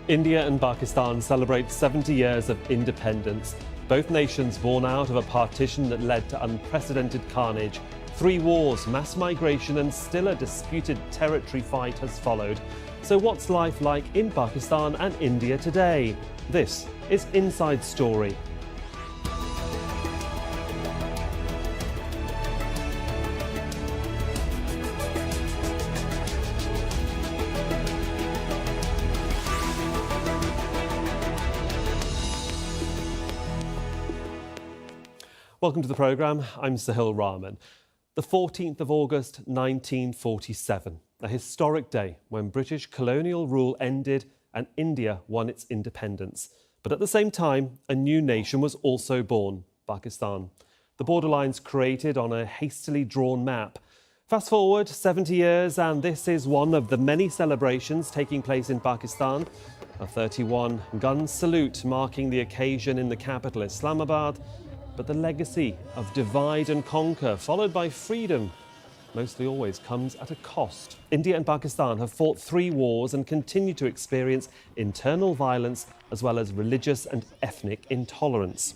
India and Pakistan celebrate 70 years of independence. Both nations born out of a partition that led to unprecedented carnage. 3 wars, mass migration, and still a disputed territory fight has followed. So what's life like in Pakistan and India today? This is Inside Story. Welcome to the programme. I'm Sahil Rahman. The 14th of August 1947, a historic day when British colonial rule ended and India won its independence. But at the same time, a new nation was also born, Pakistan. The borderlines created on a hastily drawn map. Fast forward 70 years and this is one of the many celebrations taking place in Pakistan. A 31-gun salute marking the occasion in the capital, Islamabad. But the legacy of divide and conquer, followed by freedom, mostly always comes at a cost. India and Pakistan have fought 3 wars and continue to experience internal violence as well as religious and ethnic intolerance.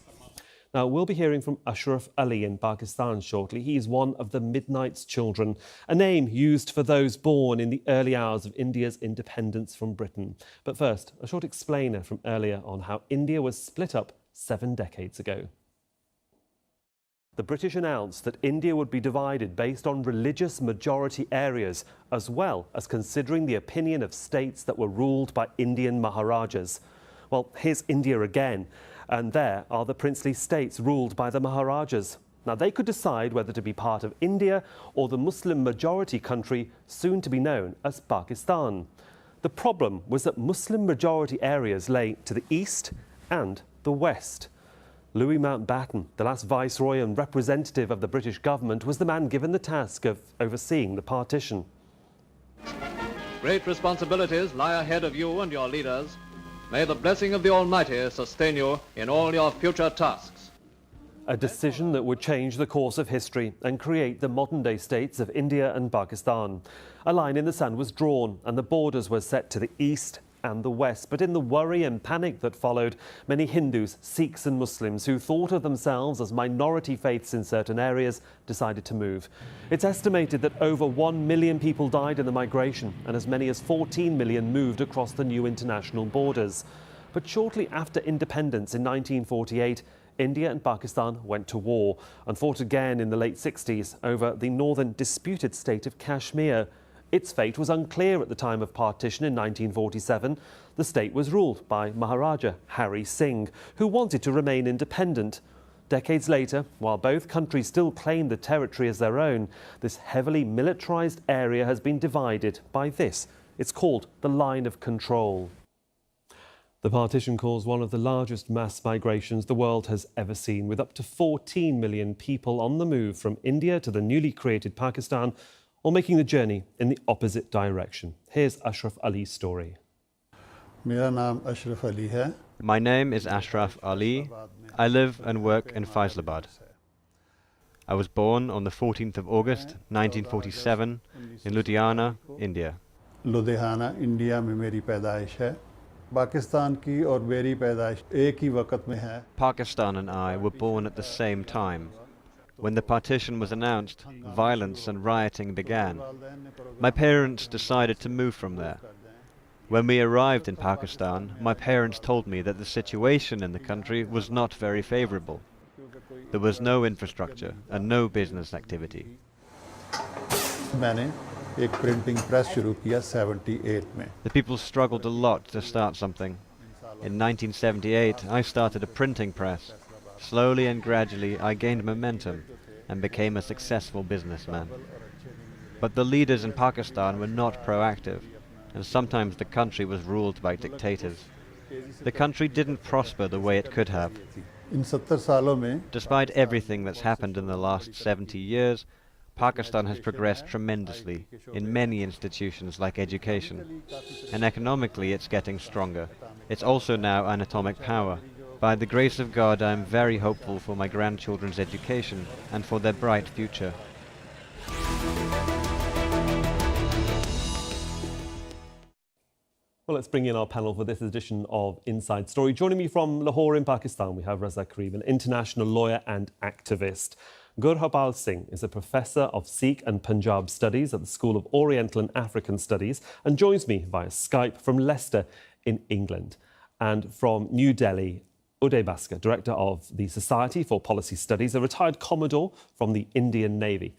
Now, we'll be hearing from Ashraf Ali in Pakistan shortly. He's one of the Midnight's Children, a name used for those born in the early hours of India's independence from Britain. But first, a short explainer from earlier on how India was split up 7 decades ago. The British announced that India would be divided based on religious majority areas, as well as considering the opinion of states that were ruled by Indian Maharajas. Well, here's India again, and there are the princely states ruled by the Maharajas. Now, they could decide whether to be part of India or the Muslim majority country soon to be known as Pakistan. The problem was that Muslim majority areas lay to the east and the west. Louis Mountbatten, the last viceroy and representative of the British government, was the man given the task of overseeing the partition. Great responsibilities lie ahead of you and your leaders. May the blessing of the Almighty sustain you in all your future tasks. A decision that would change the course of history and create the modern-day states of India and Pakistan. A line in the sand was drawn and the borders were set to the east and the west. But in the worry and panic that followed, many Hindus, Sikhs and Muslims who thought of themselves as minority faiths in certain areas decided to move. It's estimated that over 1 million people died in the migration and as many as 14 million moved across the new international borders. But shortly after independence in 1948, India and Pakistan went to war and fought again in the late 60s over the northern disputed state of Kashmir. Its fate was unclear at the time of partition in 1947. The state was ruled by Maharaja Hari Singh, who wanted to remain independent. Decades later, while both countries still claim the territory as their own, this heavily militarized area has been divided by this. It's called the Line of Control. The partition caused one of the largest mass migrations the world has ever seen, with up to 14 million people on the move from India to the newly created Pakistan, or making the journey in the opposite direction. Here's Ashraf Ali's story. My name is Ashraf Ali. I live and work in Faisalabad. I was born on the 14th of August, 1947, in Ludhiana, India. Ludhiana India में मेरी पैदाइश है पाकिस्तान की और मेरी पैदाइश एक ही वक्त में है Pakistan and I were born at the same time. When the partition was announced, violence and rioting began. My parents decided to move from there. When we arrived in Pakistan, my parents told me that the situation in the country was not very favorable. There was no infrastructure and no business activity. मैंने एक printing press शुरू किया 78 में The people struggled a lot to start something. In 1978, I started a printing press. Slowly and gradually, I gained momentum and became a successful businessman. But the leaders in Pakistan were not proactive, and sometimes the country was ruled by dictators. The country didn't prosper the way it could have. इन 70 सालों में Despite everything that's happened in the last 70 years, Pakistan has progressed tremendously in many institutions like education. And economically, it's getting stronger. It's also now an atomic power. By the grace of God, I am very hopeful for my grandchildren's education and for their bright future. Well, let's bring in our panel for this edition of Inside Story. Joining me from Lahore in Pakistan, we have Raza Karim, an international lawyer and activist. Gurpal Singh is a professor of Sikh and Punjab studies at the School of Oriental and African Studies and joins me via Skype from Leicester in England. And from New Delhi, Uday Bhaskar, director of the Society for Policy Studies, a retired commodore from the Indian Navy.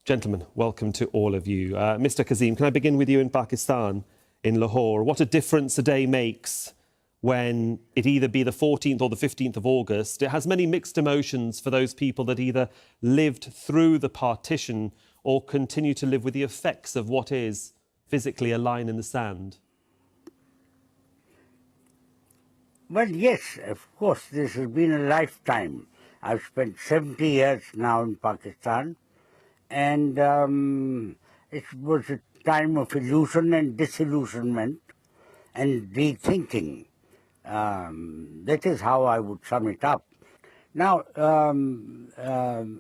Gentlemen, welcome to all of you. Mr. Kazim, can I begin with you in Pakistan, in Lahore? What a difference a day makes when it either be the 14th or the 15th of August. It has many mixed emotions for those people that either lived through the partition or continue to live with the effects of what is physically a line in the sand. Well, yes, of course, this has been a lifetime. I've spent 70 years now in Pakistan, and it was a time of illusion and disillusionment and rethinking. That is how I would sum it up. Now,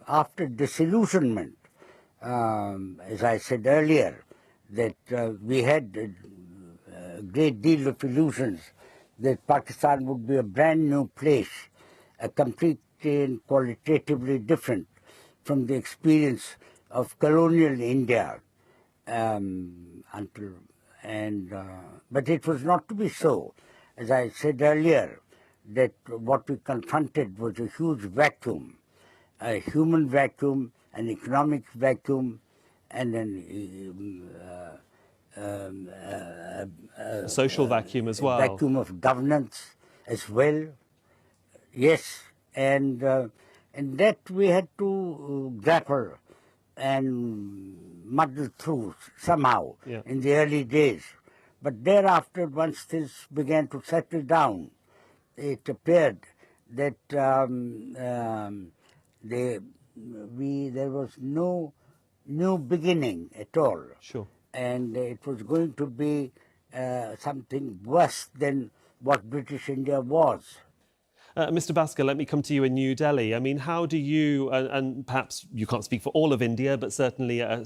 after disillusionment, as I said earlier, that we had a great deal of illusions that Pakistan would be a brand new place, a completely and qualitatively different from the experience of colonial India. But it was not to be so. As I said earlier, that what we confronted was a huge vacuum, a human vacuum, an economic vacuum, and A social vacuum as well. Vacuum of governance as well. Yes, and that we had to grapple and muddle through somehow in the early days. But thereafter, once things began to settle down, it appeared that there was no new beginning at all. Sure. And it was going to be something worse than what British India was. Mr. Bhaskar, let me come to you in New Delhi. I mean, how do you, and perhaps you can't speak for all of India, but certainly a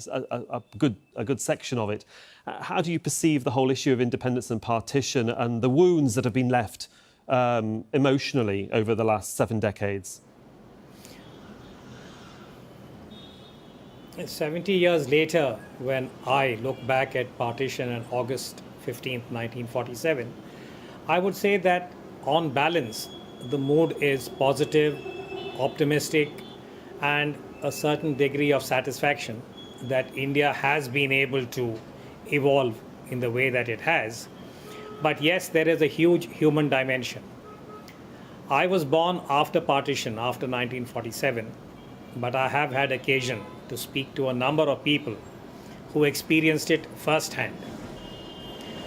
good section of it, how do you perceive the whole issue of independence and partition and the wounds that have been left emotionally over the last 7 decades? 70 years later, when I look back at partition on August 15th, 1947, I would say that on balance, the mood is positive, optimistic, and a certain degree of satisfaction that India has been able to evolve in the way that it has. But yes, there is a huge human dimension. I was born after partition, after 1947, but I have had occasion to speak to a number of people who experienced it firsthand.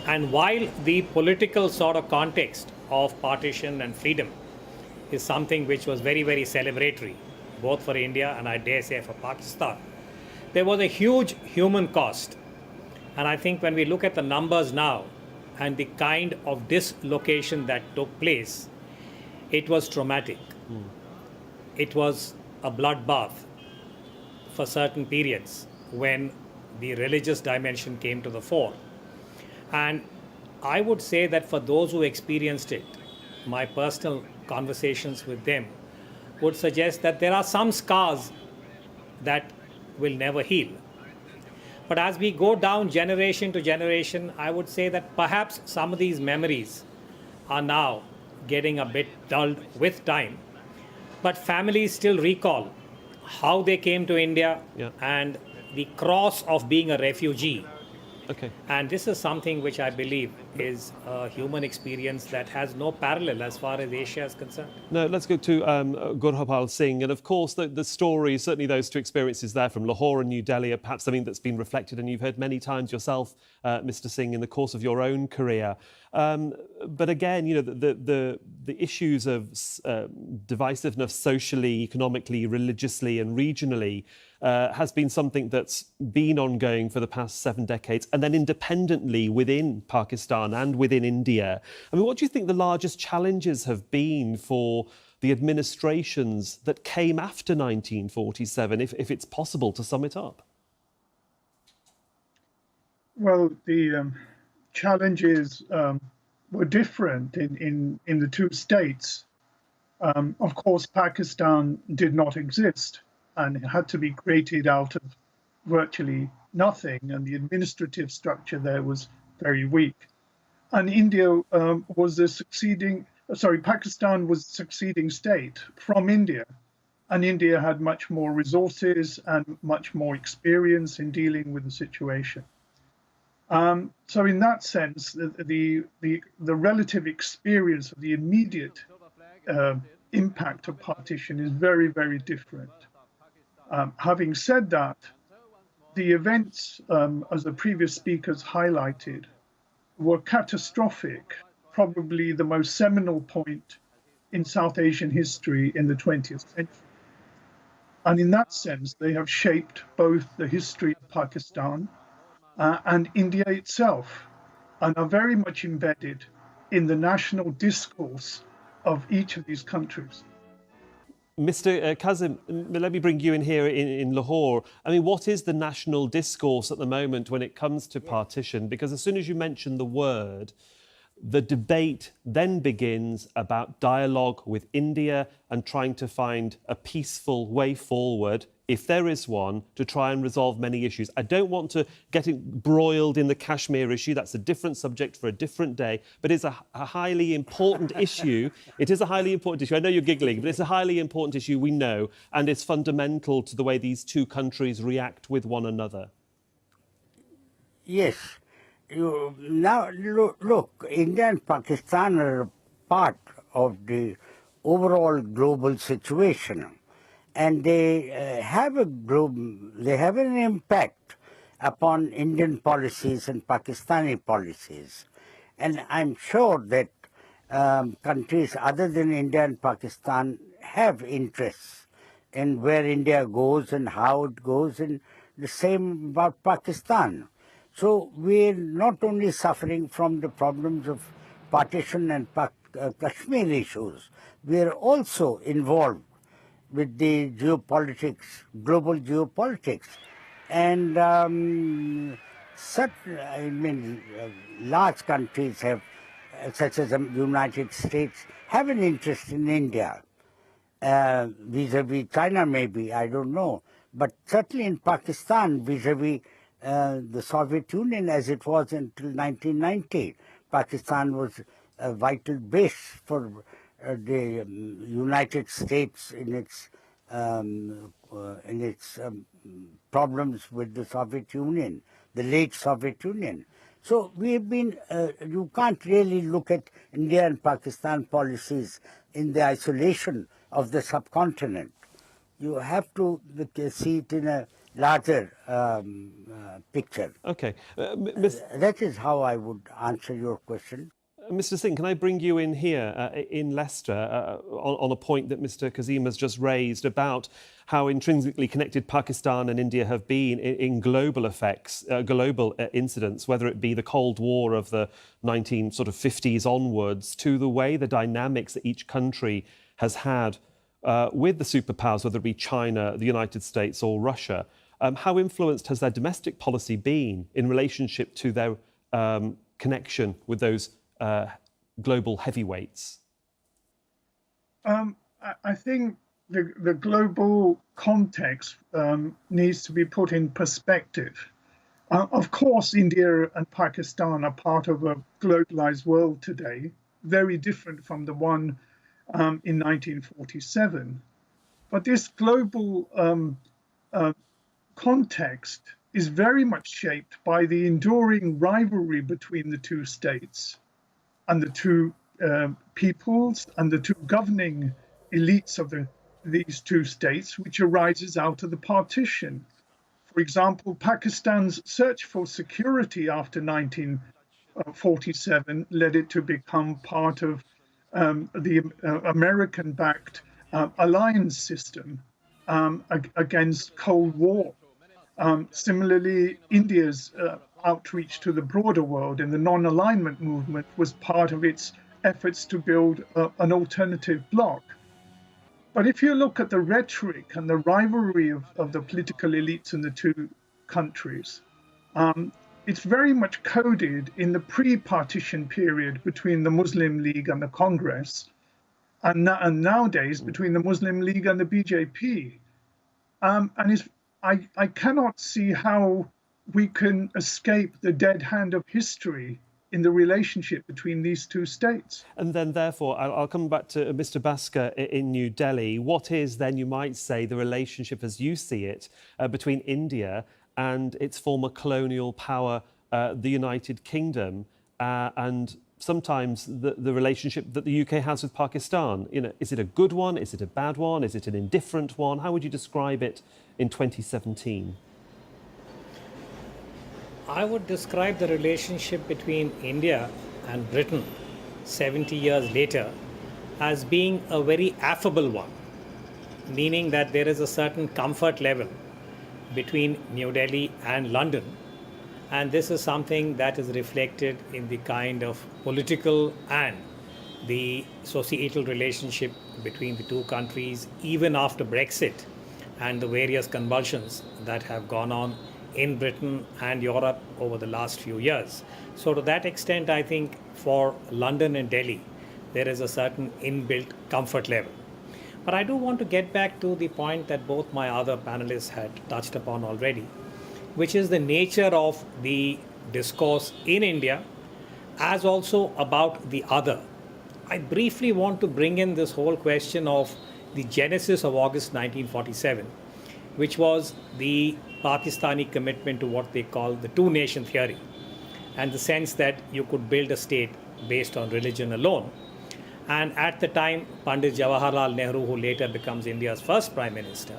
And while the political sort of context of partition and freedom is something which was very, very celebratory, both for India and I dare say for Pakistan, there was a huge human cost. And I think when we look at the numbers now and the kind of dislocation that took place, it was traumatic. It was a bloodbath for certain periods when the religious dimension came to the fore. And I would say that for those who experienced it, my personal conversations with them would suggest that there are some scars that will never heal. But as we go down generation to generation, I would say that perhaps some of these memories are now getting a bit dulled with time. But families still recall how they came to India and the cross of being a refugee. Okay. And this is something which I believe is a human experience that has no parallel as far as Asia is concerned. No, let's go to Gurpal Singh. And of course, the story, certainly those two experiences there from Lahore and New Delhi are perhaps something that's been reflected and you've heard many times yourself, Mr. Singh, in the course of your own career. But again, you know, the issues of divisiveness socially, economically, religiously and regionally has been something that's been ongoing for the past 7 decades, and then independently within Pakistan and within India. I mean, what do you think the largest challenges have been for the administrations that came after 1947, if it's possible to sum it up? Well, the challenges were different in the two states. Of course, Pakistan did not exist and it had to be created out of virtually nothing, and the administrative structure there was very weak. And Pakistan was a succeeding state from India, and India had much more resources and much more experience in dealing with the situation. So in that sense, the relative experience of the immediate impact of partition is very, very different. Having said that, the events, as the previous speakers highlighted, were catastrophic, probably the most seminal point in South Asian history in the 20th century. And in that sense, they have shaped both the history of Pakistan and India itself, and are very much embedded in the national discourse of each of these countries. Mr. Kazim, let me bring you in here in Lahore. I mean, what is the national discourse at the moment when it comes to partition? Because as soon as you mention the word, the debate then begins about dialogue with India and trying to find a peaceful way forward, if there is one, to try and resolve many issues. I don't want to get embroiled in the Kashmir issue. That's a different subject for a different day, but it's a highly important issue. It is a highly important issue. I know you're giggling, but it's a highly important issue, we know, and it's fundamental to the way these two countries react with one another. Yes. Now, look, India and Pakistan are part of the overall global situation, and they have an impact upon Indian policies and Pakistani policies. And I'm sure that countries other than India and Pakistan have interests in where India goes and how it goes, and the same about Pakistan. So we're not only suffering from the problems of partition and Kashmir issues, we're also involved with the geopolitics, global geopolitics. And large countries have, such as the United States, have an interest in India. Vis-a-vis China maybe, I don't know. But certainly in Pakistan, vis-a-vis the Soviet Union as it was until 1990. Pakistan was a vital base for the United States in its problems with the Soviet Union, the late Soviet Union. So we've been, you can't really look at India and Pakistan policies in the isolation of the subcontinent. You have to see it in a larger picture. OK. That is how I would answer your question. Mr. Singh, can I bring you in here in Leicester on a point that Mr. Kazim has just raised about how intrinsically connected Pakistan and India have been in global effects, global incidents, whether it be the Cold War of the 1950s onwards, to the way the dynamics that each country has had with the superpowers, whether it be China, the United States or Russia. How influenced has their domestic policy been in relationship to their connection with those global heavyweights? I think the global context needs to be put in perspective. Of course, India and Pakistan are part of a globalized world today, very different from the one in 1947. But this global context is very much shaped by the enduring rivalry between the two states and the two peoples and the two governing elites of these two states, which arises out of the partition. For example, Pakistan's search for security after 1947 led it to become part of the American-backed alliance system against Cold War. Similarly, India's outreach to the broader world in the non-alignment movement was part of its efforts to build an alternative bloc. But if you look at the rhetoric and the rivalry of the political elites in the two countries, it's very much coded in the pre-partition period between the Muslim League and the Congress, and nowadays between the Muslim League and the BJP. I cannot see how we can escape the dead hand of history in the relationship between these two states. And then, therefore, I'll come back to Mr. Bhaskar in New Delhi. What is then, you might say, the relationship as you see it between India and its former colonial power, the United Kingdom, and sometimes the relationship that the UK has with Pakistan? You know, is it a good one? Is it a bad one? Is it an indifferent one? How would you describe it in 2017? I would describe the relationship between India and Britain 70 years later as being a very affable one, meaning that there is a certain comfort level between New Delhi and London, and this is something that is reflected in the kind of political and the societal relationship between the two countries even after Brexit and the various convulsions that have gone on in Britain and Europe over the last few years. So to that extent, I think for London and Delhi, there is a certain inbuilt comfort level. But I do want to get back to the point that both my other panelists had touched upon already, which is the nature of the discourse in India as also about the other. I briefly want to bring in this whole question of the genesis of August 1947, which was the Pakistani commitment to what they call the two-nation theory, and the sense that you could build a state based on religion alone. And at the time, Pandit Jawaharlal Nehru, who later becomes India's first Prime Minister,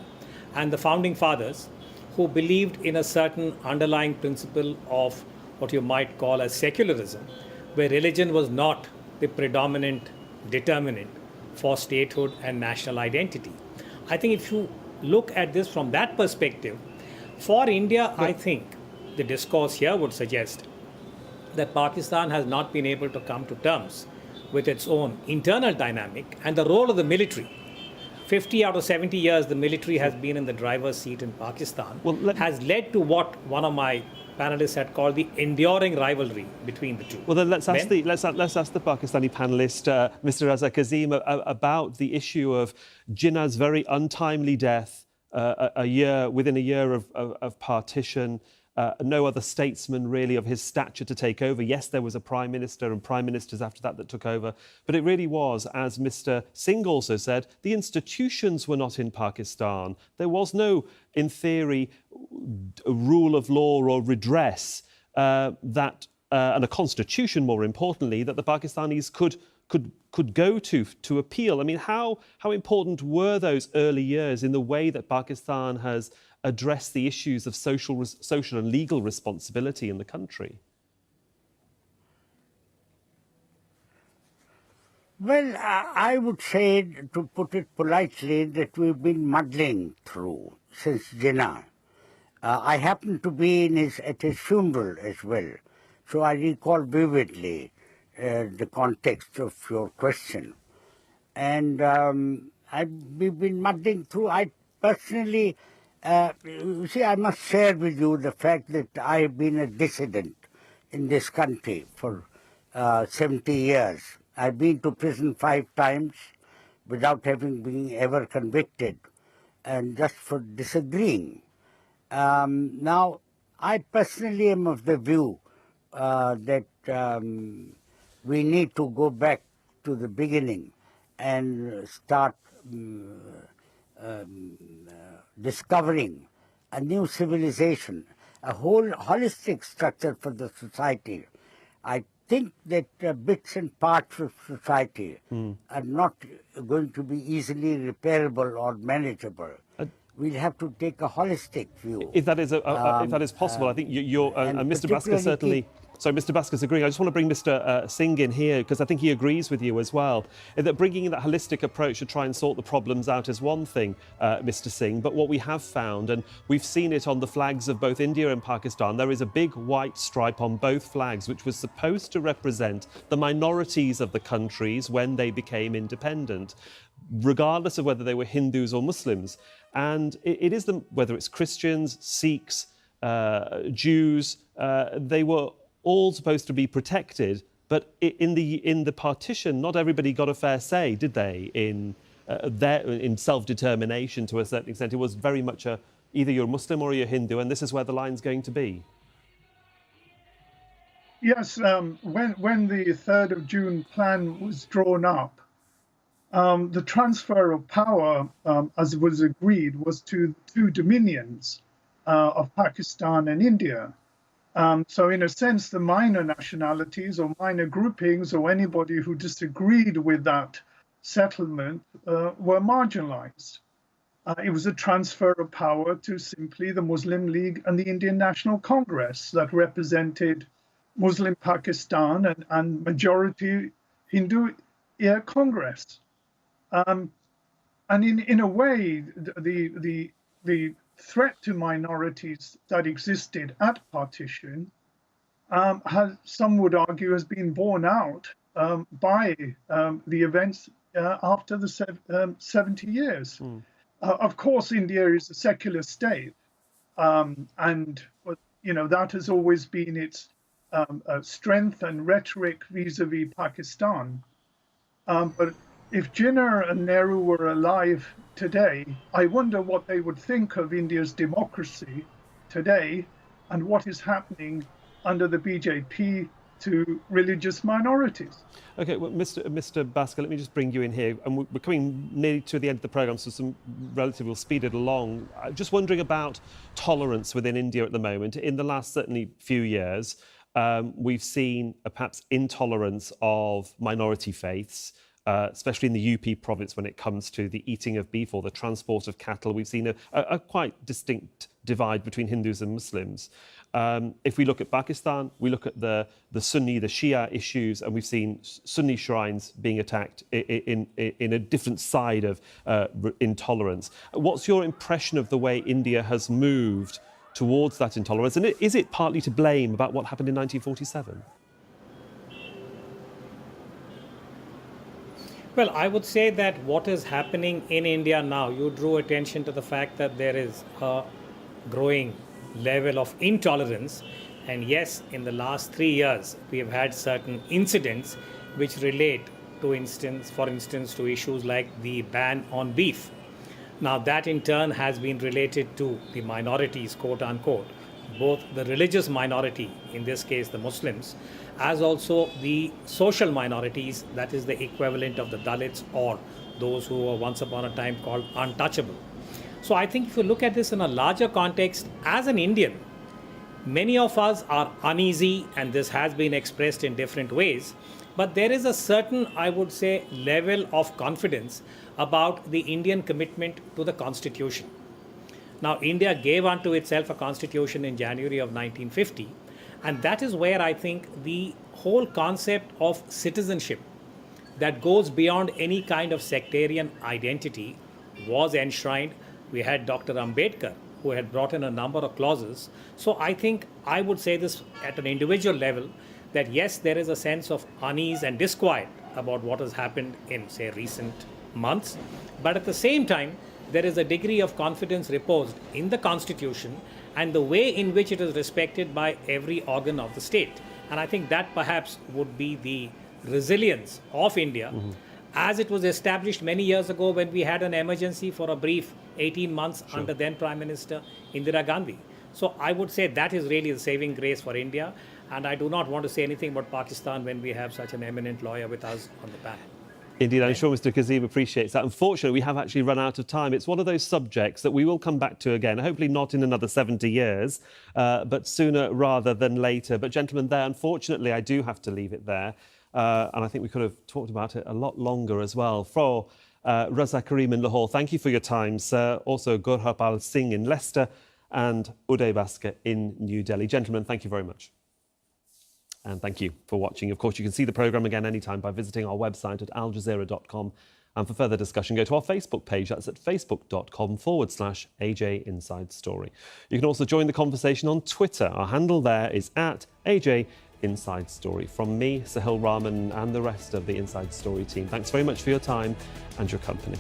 and the founding fathers, who believed in a certain underlying principle of what you might call as secularism, where religion was not the predominant determinant for statehood and national identity. I think if you look at this from that perspective, for India, I think the discourse here would suggest that Pakistan has not been able to come to terms with its own internal dynamic and the role of the military. 50 out of 70 years, the military has been in the driver's seat in Pakistan, has led to what one of my panelists had called the enduring rivalry between the two. Well, then let's ask the Pakistani panelist, Mr. Razak Azim, about the issue of Jinnah's very untimely death within a year of partition. No other statesman really of his stature to take over. Yes, there was a prime minister and prime ministers after that took over, but it really was, as Mr. Singh also said, the institutions were not in Pakistan. There was no, in theory, rule of law or redress and a constitution, more importantly, that the Pakistanis could go to appeal. I mean, how important were those early years in the way that Pakistan has addressed the issues of social and legal responsibility in the country? Well, I would say, to put it politely, that we've been muddling through since Jinnah. I happened to be at his funeral as well, so I recall vividly the context of your question. And we've been muddling through. I personally, you see, I must share with you the fact that I have been a dissident in this country for 70 years. I've been to prison 5 times without having been ever convicted, and just for disagreeing. Now, I personally am of the view that we need to go back to the beginning and start discovering a new civilization, a whole holistic structure for the society. I think that bits and parts of society are not going to be easily repairable or manageable. We'll have to take a holistic view. If that is possible, I think you're and Mr. Bhaskar certainly. So Mr. Bhaskar's agreeing. I just want to bring Mr. Singh in here because I think he agrees with you as well. That bringing in that holistic approach to try and sort the problems out is one thing, Mr. Singh. But what we have found, and we've seen it on the flags of both India and Pakistan, there is a big white stripe on both flags, which was supposed to represent the minorities of the countries when they became independent, regardless of whether they were Hindus or Muslims. And it is whether it's Christians, Sikhs, Jews, they were all supposed to be protected. But in the partition, not everybody got a fair say, did they? In self-determination to a certain extent, it was very much either you're Muslim or you're Hindu, and this is where the line's going to be. Yes, when the 3rd of June plan was drawn up, the transfer of power, as was agreed, was to two dominions of Pakistan and India. So in a sense, the minor nationalities or minor groupings or anybody who disagreed with that settlement were marginalized. It was a transfer of power to simply the Muslim League and the Indian National Congress that represented Muslim Pakistan and majority Hindu Congress. And in a way, the threat to minorities that existed at partition some would argue has been borne out by the events after the 70 years. Of course, India is a secular state, and that has always been its strength and rhetoric vis-a-vis Pakistan. But if Jinnah and Nehru were alive today, I wonder what they would think of India's democracy today and what is happening under the BJP to religious minorities. Okay, well, Mr. Bhaskar, let me just bring you in here. And we're coming nearly to the end of the programme, so we'll speed it along. Just wondering about tolerance within India at the moment. In the last, certainly, few years, we've seen perhaps intolerance of minority faiths, especially in the UP province when it comes to the eating of beef or the transport of cattle. We've seen a quite distinct divide between Hindus and Muslims. If we look at Pakistan, we look at the Sunni, the Shia issues, and we've seen Sunni shrines being attacked in a different side of intolerance. What's your impression of the way India has moved towards that intolerance? And is it partly to blame about what happened in 1947? Well, I would say that what is happening in India now, you drew attention to the fact that there is a growing level of intolerance. And yes, in the last 3 years, we have had certain incidents which relate to for instance, to issues like the ban on beef. Now, that in turn has been related to the minorities, quote unquote, both the religious minority, in this case the Muslims, as also the social minorities, that is the equivalent of the Dalits or those who were once upon a time called untouchable. So I think if you look at this in a larger context, as an Indian, many of us are uneasy, and this has been expressed in different ways, but there is a certain, I would say, level of confidence about the Indian commitment to the Constitution. Now, India gave unto itself a constitution in January of 1950, and that is where I think the whole concept of citizenship that goes beyond any kind of sectarian identity was enshrined. We had Dr. Ambedkar, who had brought in a number of clauses. So I think I would say this at an individual level, that yes, there is a sense of unease and disquiet about what has happened in, say, recent months. But at the same time, there is a degree of confidence reposed in the Constitution and the way in which it is respected by every organ of the state. And I think that perhaps would be the resilience of India, as it was established many years ago when we had an emergency for a brief 18 months under then Prime Minister Indira Gandhi. So I would say that is really the saving grace for India. And I do not want to say anything about Pakistan when we have such an eminent lawyer with us on the panel. Indeed, I'm sure Mr. Kazim appreciates that. Unfortunately, we have actually run out of time. It's one of those subjects that we will come back to again, hopefully not in another 70 years, but sooner rather than later. But gentlemen, there, unfortunately, I do have to leave it there. And I think we could have talked about it a lot longer as well. For Raza Karim in Lahore, thank you for your time, sir. Also, Gurhapal Singh in Leicester and Uday Bhaskar in New Delhi. Gentlemen, thank you very much. And thank you for watching. Of course, you can see the programme again anytime by visiting our website at aljazeera.com. And for further discussion, go to our Facebook page. That's at facebook.com/AJ Inside Story. You can also join the conversation on Twitter. Our handle there is at AJ Inside Story. From me, Sahil Rahman, and the rest of the Inside Story team, thanks very much for your time and your company.